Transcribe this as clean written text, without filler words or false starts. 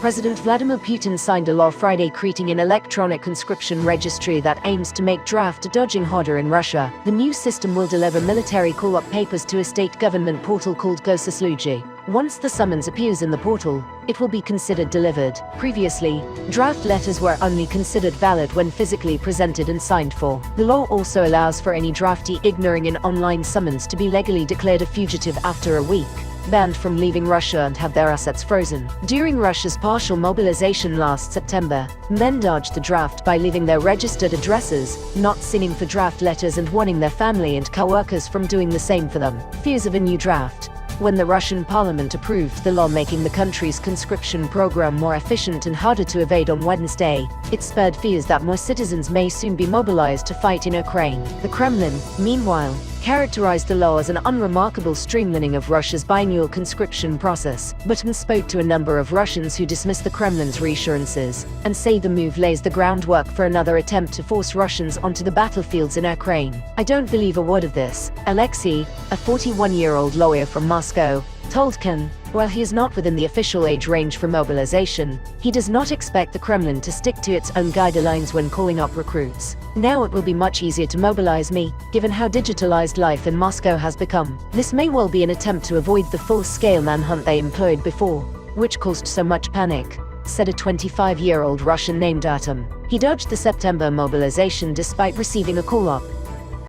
President Vladimir Putin signed a law Friday creating an electronic conscription registry that aims to make draft dodging harder in Russia. The new system will deliver military call-up papers to a state government portal called GosUslugi. Once the summons appears in the portal, it will be considered delivered. Previously, draft letters were only considered valid when physically presented and signed for. The law also allows for any draftee ignoring an online summons to be legally declared a fugitive after a week, banned from leaving Russia, and have their assets frozen. During Russia's partial mobilization last September, men dodged the draft by leaving their registered addresses, not signing for draft letters, and warning their family and co-workers from doing the same for them. Fears of a new draft. When the Russian parliament approved the law making the country's conscription program more efficient and harder to evade on Wednesday, it spurred fears that more citizens may soon be mobilized to fight in Ukraine. The Kremlin, meanwhile, characterized the law as an unremarkable streamlining of Russia's biannual conscription process. Putin spoke to a number of Russians who dismissed the Kremlin's reassurances and say the move lays the groundwork for another attempt to force Russians onto the battlefields in Ukraine. "I don't believe a word of this," Alexei, a 41-year-old lawyer from Moscow, told KAN. While he is not within the official age range for mobilization, he does not expect the Kremlin to stick to its own guidelines when calling up recruits. "Now it will be much easier to mobilize me, given how digitalized life in Moscow has become. This may well be an attempt to avoid the full-scale manhunt they employed before, which caused so much panic," said a 25-year-old Russian named Atom. He dodged the September mobilization despite receiving a call-up.